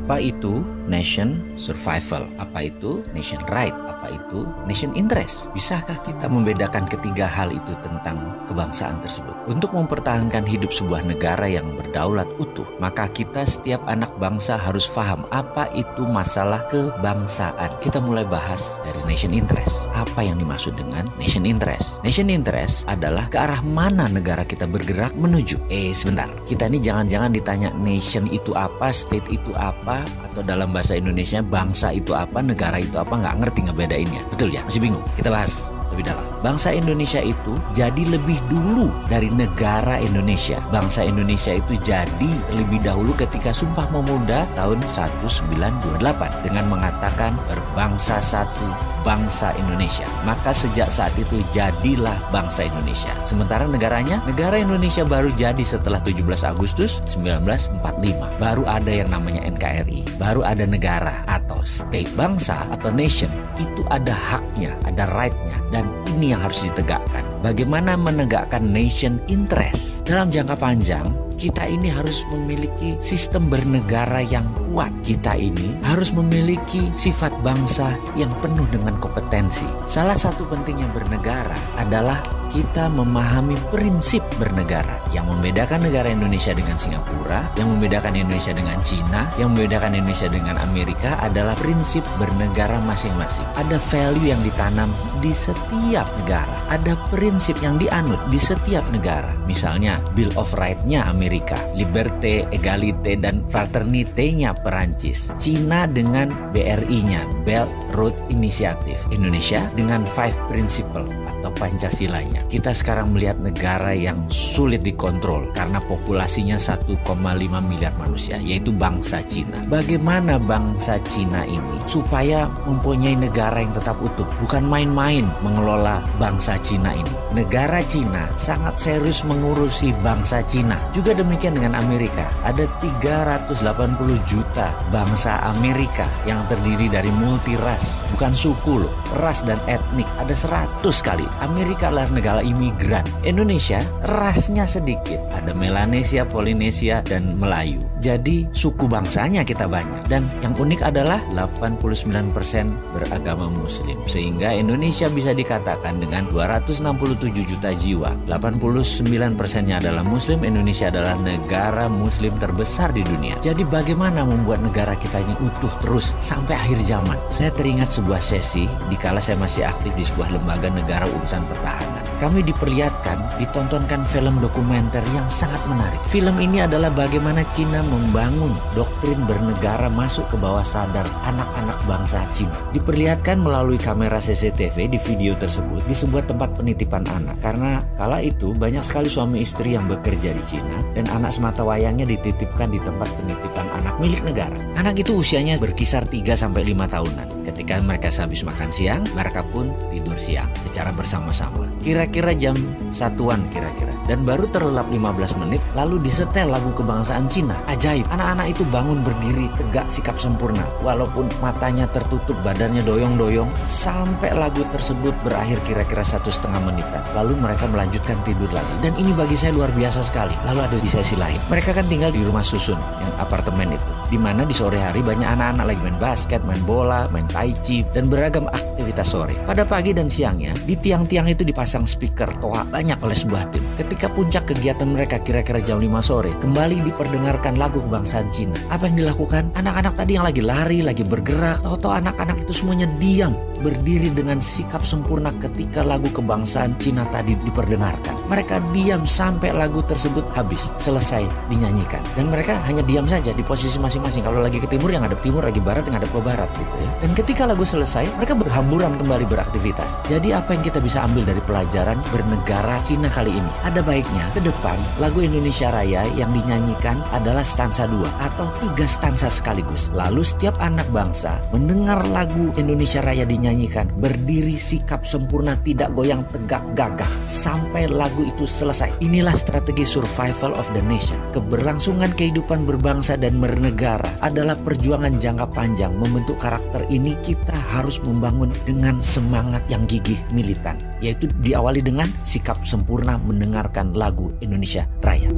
Apa itu nation survival? Apa itu nation right? Apa itu nation interest? Bisakah kita membedakan ketiga hal itu tentang kebangsaan tersebut? Untuk mempertahankan hidup sebuah negara yang berdaulat utuh, maka kita setiap anak bangsa harus paham apa itu masalah kebangsaan. Kita mulai bahas dari nation interest. Apa yang dimaksud dengan nation interest? Nation interest adalah ke arah mana negara kita bergerak menuju. Sebentar, kita ini jangan-jangan ditanya nation itu apa, state itu apa, atau dalam bahasa Indonesia bangsa itu apa, negara itu apa, nggak ngerti ngebedainnya. Betul ya? Masih bingung? Kita bahas lebih dalam. Bangsa Indonesia itu jadi lebih dulu dari negara Indonesia. Bangsa Indonesia itu jadi lebih dahulu ketika Sumpah Pemuda tahun 1928 dengan mengatakan berbangsa satu, bangsa Indonesia. Maka sejak saat itu jadilah bangsa Indonesia. Sementara negaranya, negara Indonesia baru jadi setelah 17 Agustus 1945. Baru ada yang namanya NKRI. Baru ada negara atau state. Bangsa atau nation itu ada haknya, ada right-nya. Dan ini yang harus ditegakkan. Bagaimana menegakkan nation interest? Dalam jangka panjang, kita ini harus memiliki sistem bernegara yang kuat. Kita ini harus memiliki sifat bangsa yang penuh dengan kompetensi. Salah satu pentingnya bernegara adalah kita memahami prinsip bernegara. Yang membedakan negara Indonesia dengan Singapura, yang membedakan Indonesia dengan Cina, yang membedakan Indonesia dengan Amerika adalah prinsip bernegara masing-masing. Ada value yang ditanam di setiap negara. Ada prinsip yang dianut di setiap negara. Misalnya Bill of Rights-nya Amerika, Liberté, Égalité, dan Fraternité-nya Perancis. Cina dengan BRI-nya, Belt Road Initiative. Indonesia dengan Five Principle atau Pancasilanya. Kita sekarang melihat negara yang sulit dikontrol karena populasinya 1,5 miliar manusia, yaitu bangsa Cina. Bagaimana bangsa Cina ini supaya mempunyai negara yang tetap utuh? Bukan main-main mengelola bangsa Cina ini. Negara Cina sangat serius mengurusi bangsa Cina. Juga demikian dengan Amerika. Ada 380 juta bangsa Amerika yang terdiri dari multi ras. Bukan suku loh, ras dan etnik. Ada 100 kali. Amerika adalah negara imigran. Indonesia rasnya sedikit. Ada Melanesia, Polinesia, dan Melayu. Jadi suku bangsanya kita banyak. Dan yang unik adalah 89% beragama Muslim. Sehingga Indonesia bisa dikatakan dengan 267 juta jiwa, 89%-nya adalah Muslim. Indonesia adalah negara Muslim terbesar di dunia. Jadi bagaimana membuat negara kita ini utuh terus sampai akhir zaman? Saya teringat sebuah sesi dikala saya masih aktif di sebuah lembaga negara urusan pertahanan. Kami diperlihatkan, ditontonkan film dokumenter yang sangat menarik. Film ini adalah bagaimana Cina membangun doktrin bernegara masuk ke bawah sadar anak-anak bangsa Cina. Diperlihatkan melalui kamera CCTV di video tersebut di sebuah tempat penitipan anak. Karena kala itu banyak sekali suami istri yang bekerja di Cina dan anak sematawayangnya dititipkan di tempat penitipan anak milik negara. Anak itu usianya berkisar 3-5 tahunan. Ketika mereka habis makan siang, mereka pun tidur siang secara bersama-sama. Kira-kira jam 1-an kira-kira. Dan baru terlelap 15 menit lalu disetel lagu kebangsaan Cina. Ajaib, anak-anak itu bangun berdiri tegak sikap sempurna. Walaupun matanya tertutup, badannya doyong-doyong. Sampai lagu tersebut berakhir kira-kira 1,5 menitan. Lalu mereka melanjutkan tidur lagi. Dan ini bagi saya luar biasa sekali. Lalu ada di sesi lain. Mereka kan tinggal di rumah susun, yang apartemen itu. Di mana di sore hari banyak anak-anak lagi main basket, main bola, main tai chi, dan beragam aktivitas sore. Pada pagi dan siangnya, di tiang-tiang itu dipasang speaker toa banyak oleh sebuah tim. Ketika puncak kegiatan mereka kira-kira jam 5 sore, kembali diperdengarkan lagu kebangsaan Cina. Apa yang dilakukan? Anak-anak tadi yang lagi lari, lagi bergerak, tahu-tahu anak-anak itu semuanya diam, berdiri dengan sikap sempurna ketika lagu kebangsaan Cina tadi diperdengarkan. Mereka diam sampai lagu tersebut habis, selesai dinyanyikan. Dan mereka hanya diam saja di posisi masing-masing. Kalau lagi ke timur, yang ngadep timur, lagi barat, yang ngadep ke barat gitu ya. Dan ketika lagu selesai, mereka berhamburan kembali beraktivitas. Jadi apa yang kita bisa ambil dari pelajaran bernegara Cina kali ini? Ada baiknya ke depan lagu Indonesia Raya yang dinyanyikan adalah stansa 2 atau 3 stansa sekaligus. Lalu setiap anak bangsa mendengar lagu Indonesia Raya dinyanyikan, berdiri sikap sempurna, tidak goyang, tegak, gagah sampai lagu itu selesai. Inilah strategi survival of the nation. Keberlangsungan kehidupan berbangsa dan bernegara adalah perjuangan jangka panjang. Membentuk karakter ini kita harus membangun dengan semangat yang gigih militan, yaitu diawali dengan sikap sempurna mendengarkan lagu Indonesia Raya.